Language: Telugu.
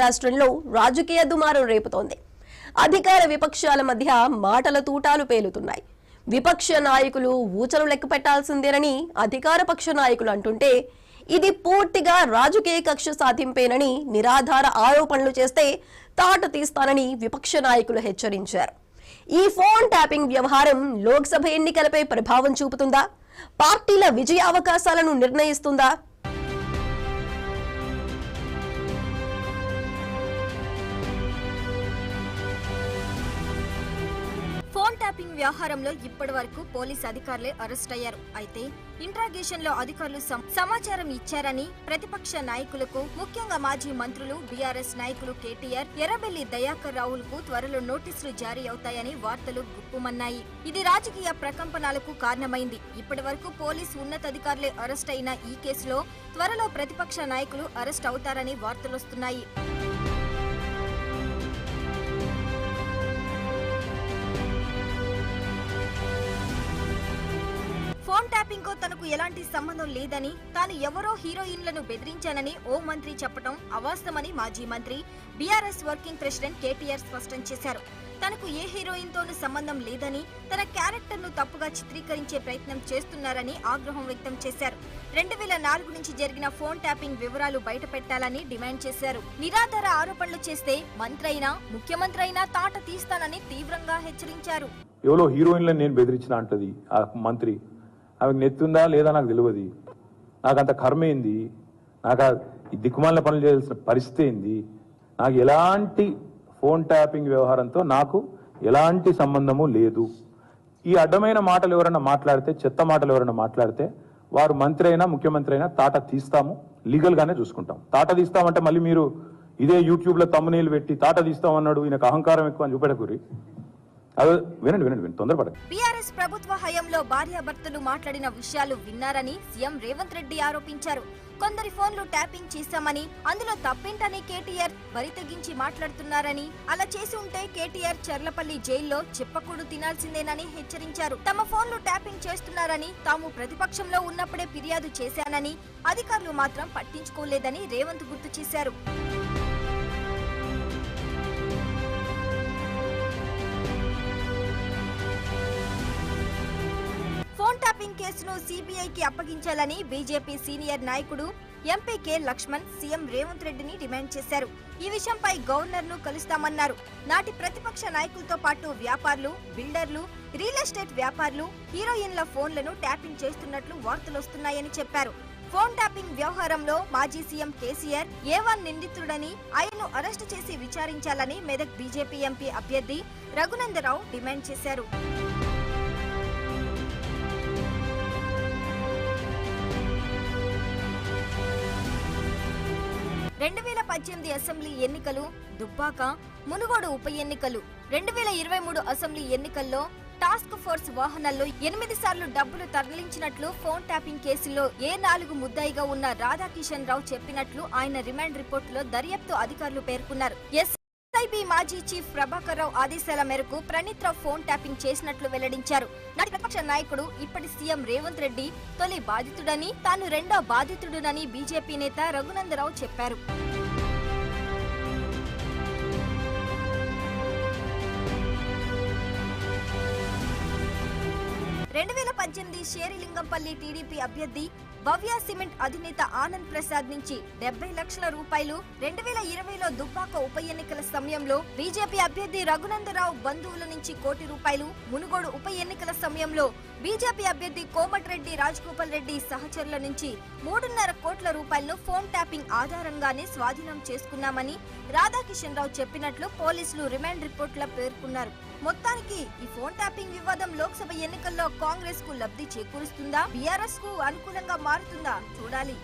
రాష్ట్రంలో రాజకీయ దుమారం రేపుతోంది. అధికార విపక్షాల మధ్య మాటల తూటాలు పేలుతున్నాయి. విపక్ష నాయకులు ఊచలు లెక్క పెట్టాల్సిందేనని అధికార పక్ష నాయకులు అంటుంటే, ఇది పూర్తిగా రాజకీయ కక్ష సాధింపేనని నిరాధార ఆరోపణలు చేస్తే తాట తీస్తానని విపక్ష నాయకులు హెచ్చరించారు. ఈ ఫోన్ ట్యాపింగ్ వ్యవహారం లోక్సభ ఎన్నికలపై ప్రభావం చూపుతుందా? పార్టీల విజయ అవకాశాలను నిర్ణయిస్తుందా? ఫోన్ ట్యాపింగ్ వ్యవహారంలో ఇప్పటి వరకు పోలీసు అధికారులే అరెస్ట్ అయ్యారు. అయితే ఇంట్రాగేషన్ లో అధికారులు సమాచారం ఇచ్చారని ప్రతిపక్ష నాయకులకు, ముఖ్యంగా మాజీ మంత్రులు, బీఆర్ఎస్ నాయకులు కేటీఆర్, ఎర్రబెల్లి దయాకర్ రావులకు త్వరలో నోటీసులు జారీ అవుతాయని వార్తలు గుప్పుమన్నాయి. ఇది రాజకీయ ప్రకంపనలకు కారణమైంది. ఇప్పటి వరకు పోలీసు ఉన్నతాధికారులే అరెస్ట్ అయిన ఈ కేసులో త్వరలో ప్రతిపక్ష నాయకులు అరెస్ట్ అవుతారని వార్తలొస్తున్నాయి. ఫోన్ ట్యాపింగ్ కు తనకు ఎలాంటి సంబంధం లేదని, తాను ఎవరో హీరోయిన్లను బెదిరించానని ఓ మంత్రి చెప్పడం అవాస్తవమని మాజీ మంత్రి, బీఆర్ఎస్ వర్కింగ్ ప్రెసిడెంట్ కేటీఆర్ స్పష్టం చేశారు. తనకు ఏ హీరోయిన్ తోనూ సంబంధం లేదని, తన క్యారెక్టర్ ను తప్పుగా చిత్రీకరించే ప్రయత్నం చేస్తున్నారని ఆగ్రహం వ్యక్తం చేశారు. 2004 నుంచి జరిగిన ఫోన్ ట్యాపింగ్ వివరాలు బయట పెట్టాలని డిమాండ్ చేశారు. నిరాధార ఆరోపణలు చేస్తే మంత్రి అయినా, ముఖ్యమంత్రి అయినా తాట తీస్తానని తీవ్రంగా హెచ్చరించారు. ఎవరో హీరోయిన్లను నేను బెదిరించిన అంటది ఆ మంత్రి. ఆమెకు నెత్తుందా లేదా నాకు తెలియదు. నాకు అంత కర్మ ఏంది? నాకు ఈ దిక్కుమాలిన పనులు చేయాల్సిన పరిస్థితి ఏంది? నాకు ఎలాంటి ఫోన్ ట్యాపింగ్ వ్యవహారంతో నాకు ఎలాంటి సంబంధము లేదు. ఈ అడ్డమైన మాటలు ఎవరైనా మాట్లాడితే, చెత్త మాటలు ఎవరైనా మాట్లాడితే, వారు మంత్రి అయినా ముఖ్యమంత్రి అయినా తాట తీస్తాము, లీగల్గానే చూసుకుంటాం. తాట తీస్తామంటే మళ్ళీ మీరు ఇదే యూట్యూబ్లో తమ్మునీళ్ళు పెట్టి తాట తీస్తామన్నాడు, ఈయనకు అహంకారం ఎక్కువ అని చూపెట్టకూరి. వినండి, తొందరపడండి. బీఆర్ఎస్ ప్రభుత్వ హయాంలో భార్యాభర్తలు మాట్లాడిన విషయాలు విన్నారని సీఎం రేవంత్ రెడ్డి ఆరోపించారు. కొందరి ఫోన్లు ట్యాపింగ్ చేశామని, అందులో తప్పేంటని కేటీఆర్ బరి తెగించి మాట్లాడుతున్నారని, అలా చేసి ఉంటే కేటీఆర్ చర్లపల్లి జైల్లో చెప్పకూడు తినాల్సిందేనని హెచ్చరించారు. తమ ఫోన్లు ట్యాపింగ్ చేస్తున్నారని, తాము ప్రతిపక్షంలో ఉన్నప్పుడే ఫిర్యాదు చేశానని, అధికారులు మాత్రం పట్టించుకోలేదని రేవంత్ గుర్తు చేశారు. ఫోన్ ట్యాపింగ్ కేసును సీబీఐకి అప్పగించాలని బీజేపీ సీనియర్ నాయకుడు ఎంపీకే లక్ష్మణ్ సీఎం రేవంత్ రెడ్డిని డిమాండ్ చేశారు. ఈ విషయంపై గవర్నర్ ను కలుస్తామన్నారు. నాటి ప్రతిపక్ష నాయకులతో పాటు వ్యాపారులు, బిల్డర్లు, రియల్ ఎస్టేట్ వ్యాపారులు హీరోయిన్ల ఫోన్లను ట్యాపింగ్ చేస్తున్నట్లు వార్తలొస్తున్నాయని చెప్పారు. ఫోన్ ట్యాపింగ్ వ్యవహారంలో మాజీ సీఎం కేసీఆర్ ఏ1 నిందితుడని, ఆయన్ను అరెస్టు చేసి విచారించాలని మెదక్ బీజేపీ ఎంపీ అభ్యర్థి రఘునందరావు డిమాండ్ చేశారు. 2018 అసెంబ్లీ ఎన్నికలు, దుబ్బాక, మునుగోడు ఉప ఎన్నికలు, 2023 అసెంబ్లీ ఎన్నికల్లో టాస్క్ ఫోర్స్ వాహనాల్లో 8 సార్లు డబ్బులు తరలించినట్లు ఫోన్ ట్యాపింగ్ కేసులో ఏ4 ముద్దాయిగా ఉన్న రాధాకిషన్ రావు చెప్పినట్లు ఆయన రిమాండ్ రిపోర్టులో దర్యాప్తు అధికారులు పేర్కొన్నారు. ఎస్ఐబి మాజీ చీఫ్ ప్రభాకర్ రావు ఆదేశాల మేరకు ప్రణీత్ రావు ఫోన్ ట్యాపింగ్ చేసినట్లు వెల్లడించారు. నాటి ప్రతిపక్ష నాయకుడు, ఇప్పటి సీఎం రేవంత్ రెడ్డి తొలి బాధితుడని, తాను రెండో బాధితుడునని బీజేపీ నేత రఘునందరావు చెప్పారు. 2018 షేరిలింగంపల్లి టీడీపీ అభ్యర్థి భవ్య సిమెంట్ అధినేత ఆనంద్ ప్రసాద్ నుంచి 70 లక్షల రూపాయలు, 2020లో దుబ్బాక ఉప ఎన్నికల సమయంలో బీజేపీ అభ్యర్థి రఘునందరావు బంధువుల నుంచి ₹1 కోటి, మునుగోడు ఉప ఎన్నికల సమయంలో బీజేపీ అభ్యర్థి కోమటిరెడ్డి రాజగోపాల్ రెడ్డి సహచరుల నుంచి ₹3.5 కోట్ల ఫోన్ ట్యాపింగ్ ఆధారంగానే స్వాధీనం చేసుకున్నామని రాధాకిషన్ రావు చెప్పినట్లు పోలీసులు రిమాండ్ రిపోర్టులో పేర్కొన్నారు. మొత్తానికి ఈ ఫోన్ ట్యాపింగ్ వివాదం లోక్సభ ఎన్నికల్లో కాంగ్రెస్ కు లబ్ధి చేకూరుస్తుందా, బీఆర్ఎస్ కు అనుకూలంగా మారుతుందా చూడాలి.